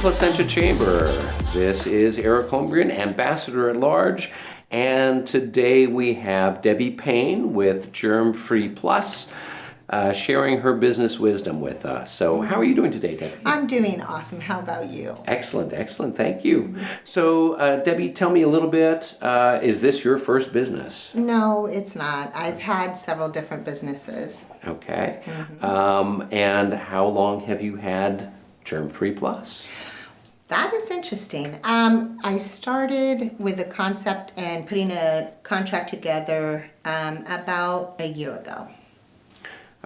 Placentia Chamber. This is Eric Holmgren, Ambassador at Large, and today we have Debye Payne with Germ Free Plus sharing her business wisdom with us. So how are you doing today, Debye? I'm doing awesome. How about you? Excellent, excellent. Thank you. So Debye, tell me a little bit. Is this your first business? No, it's not. I've had several different businesses. Okay. And how long have you had Germ Free Plus? That is interesting. I started with a concept and putting a contract together about a year ago.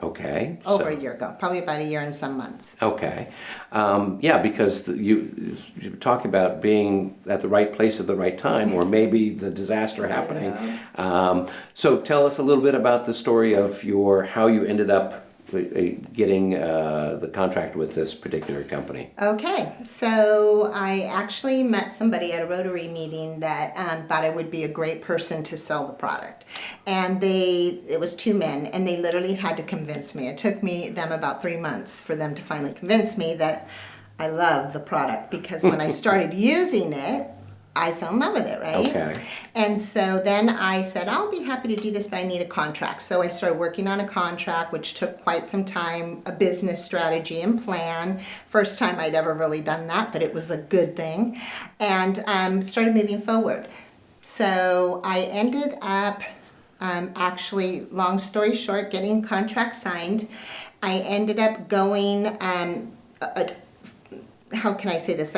Okay. Over a year ago, probably about a year and some months. Okay. Yeah, because you talk about being at the right place at the right time, or maybe the disaster happening. Yeah. So tell us a little bit about the story of how you ended up getting the contract with this particular company. Okay, so I actually met somebody at a Rotary meeting that thought I would be a great person to sell the product. And it was two men, and they literally had to convince me. It took them about 3 months for them to finally convince me that I love the product, because when I started using it, I fell in love with it, right? Okay. And so then I said, I'll be happy to do this, but I need a contract. So I started working on a contract, which took quite some time, a business strategy and plan. First time I'd ever really done that, but it was a good thing. And started moving forward. So I ended up, actually, long story short, getting contract signed. I ended up going, how can I say this?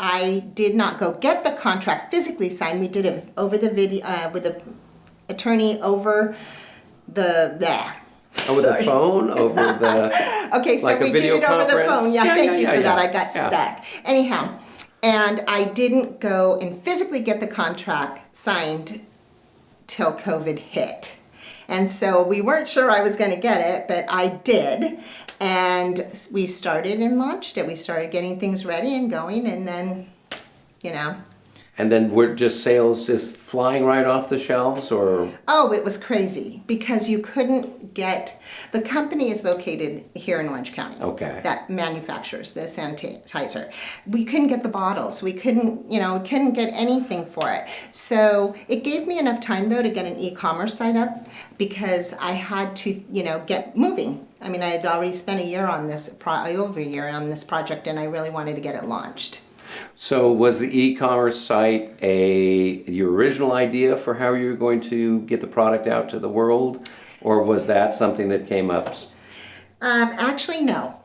I did not go get the contract physically signed. We did it over the video with the attorney over the Over the phone, over the okay, so like we a video did it over the phone. Yeah, thank you for that. I got stuck. Anyhow, and I didn't go and physically get the contract signed till COVID hit. And so we weren't sure I was going to get it, but I did. And we started and launched it. We started getting things ready and going, and then, And then were sales just flying right off the shelves, or? Oh, it was crazy, because you couldn't get, the company is located here in Orange County. Okay. That manufactures the sanitizer. We couldn't get the bottles. We couldn't get anything for it. So it gave me enough time, though, to get an e-commerce site up, because I had to, get moving. I mean, I had already spent a year on this, over a year on this project, and I really wanted to get it launched. So was the e-commerce site your original idea for how you were going to get the product out to the world, or was that something that came up? Actually, no.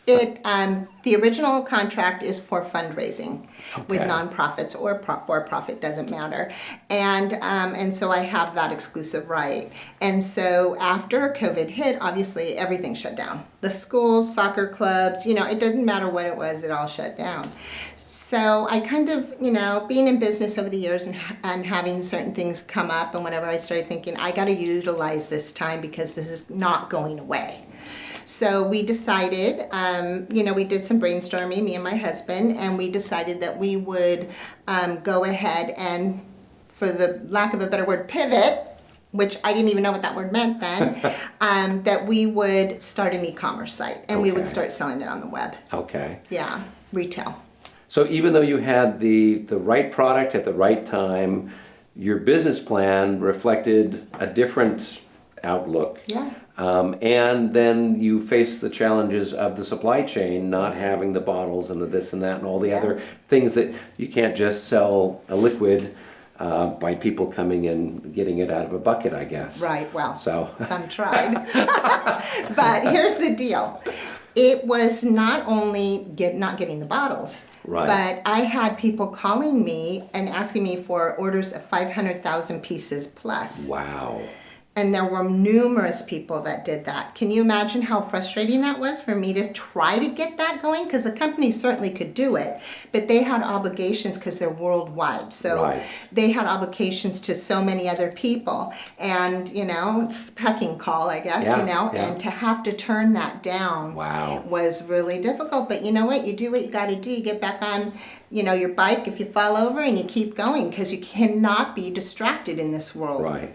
The original contract is for fundraising with nonprofits or for-profit, doesn't matter. And so I have that exclusive right. And so after COVID hit, obviously everything shut down. The schools, soccer clubs, it doesn't matter what it was, it all shut down. So I kind of, being in business over the years and having certain things come up and whatever, I started thinking, I got to utilize this time, because this is not going away. So we decided, we did some brainstorming, me and my husband, and we decided that we would go ahead and, for the lack of a better word, pivot, which I didn't even know what that word meant then, that we would start an e-commerce site, and we would start selling it on the web. Okay. Yeah, retail. So even though you had the right product at the right time, your business plan reflected a different outlook. Yeah. And then you face the challenges of the supply chain, not having the bottles and the this and that and all the other things that you can't just sell a liquid by people coming in getting it out of a bucket, I guess. Right, well, some tried. But here's the deal. It was not only not getting the bottles, but I had people calling me and asking me for orders of 500,000 pieces plus. Wow. And there were numerous people that did that. Can you imagine how frustrating that was for me to try to get that going? Because the company certainly could do it, but they had obligations because they're worldwide. So they had obligations to so many other people. And, it's a pecking call, I guess, and to have to turn that down was really difficult. But you know what? You do what you got to do. You get back on, your bike if you fall over, and you keep going, because you cannot be distracted in this world. Right.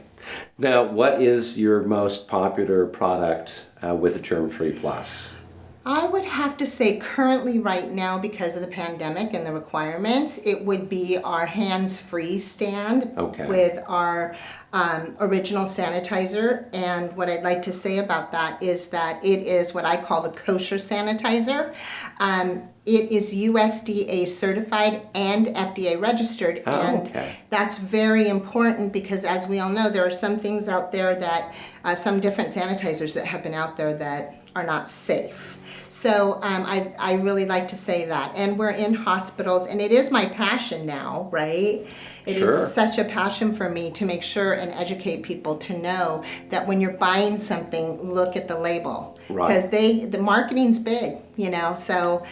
Now, what is your most popular product with the Germ Free Plus? I would have to say currently right now, because of the pandemic and the requirements, it would be our hands-free stand Okay. with our original sanitizer. And what I'd like to say about that is that it is what I call the kosher sanitizer. It is USDA certified and FDA registered. Oh, and okay. that's very important because, as we all know, there are some things out there that, some different sanitizers that have been out there that are not safe. So I really like to say that. And we're in hospitals, and it is my passion now, right? It Sure. is such a passion for me to make sure and educate people to know that when you're buying something, look at the label. Right. Because the marketing's big, you know, so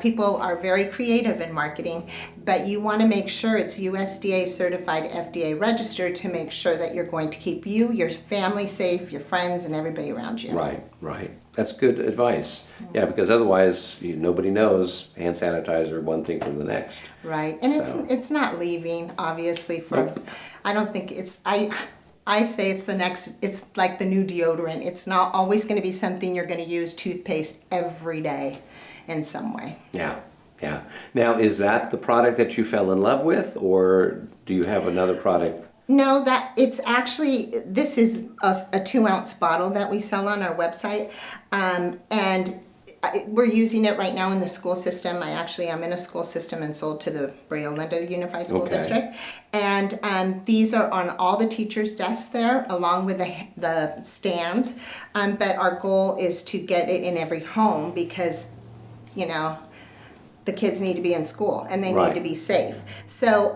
people are very creative in marketing, but you want to make sure it's USDA certified, FDA registered to make sure that you're going to keep you, your family safe, your friends, and everybody around you. Right, right. That's good advice. Yeah, because otherwise nobody knows hand sanitizer one thing from the next. Right, and So- it's not leaving, obviously, from, Nope. I don't think it's, I say it's the next, it's like the new deodorant. It's not always going to be something you're going to use toothpaste every day in some way. Yeah, yeah. Now, is that the product that you fell in love with, or do you have another product? No, that it's actually, this is a 2-ounce bottle that we sell on our website, and we're using it right now in the school system. I'm in a school system and sold to the Brea Linda Unified School Okay. District, and these are on all the teachers' desks there, along with the stands. But our goal is to get it in every home because, you know, the kids need to be in school and they Right. need to be safe. So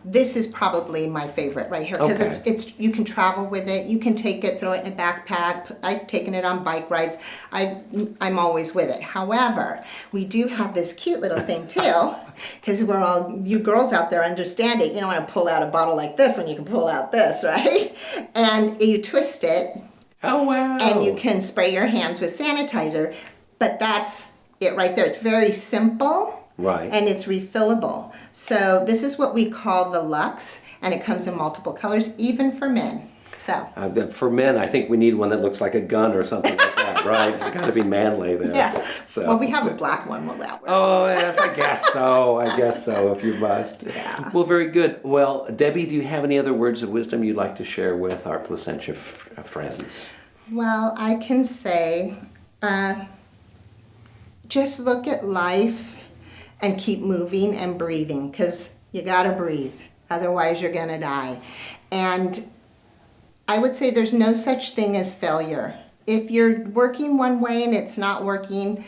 this is probably my favorite right here because Okay. it's you can travel with it, you can take it, throw it in a backpack. I've taken it on bike rides. I'm always with it. However, we do have this cute little thing too, because we're all, you girls out there understand it. You don't want to pull out a bottle like this when you can pull out this, right? And you twist it Oh, wow. and you can spray your hands with sanitizer, but that's it right there. It's very simple. Right. And it's refillable. So this is what we call the Luxe, and it comes in multiple colors, even for men. So. For men, I think we need one that looks like a gun or something like that, right? It's got to be manly there. Yeah. So. Well, we have a black one. Will that work? Oh, yes, I guess so. I guess so, if you must. Yeah. Well, very good. Well, Debbie, do you have any other words of wisdom you'd like to share with our Placentia friends? Well, I can say, just look at life and keep moving and breathing, because you gotta breathe. Otherwise, you're gonna die. And I would say there's no such thing as failure. If you're working one way and it's not working,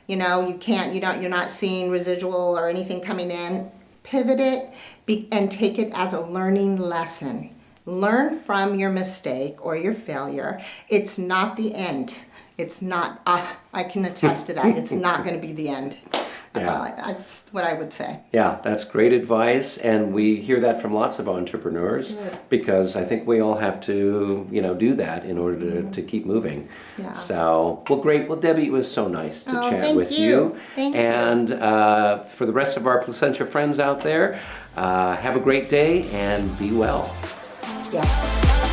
you know, you're not seeing residual or anything coming in, pivot it and take it as a learning lesson. Learn from your mistake or your failure. It's not the end. It's not, I can attest to that. It's not going to be the end. That's what I would say. Yeah, that's great advice, and we hear that from lots of entrepreneurs. Good. Because I think we all have to, do that in order to keep moving. Yeah. So, well, great. Well, Debbie, it was so nice to Oh, chat thank with you. Thank you. And for the rest of our Placentia friends out there, have a great day and be well. Yes.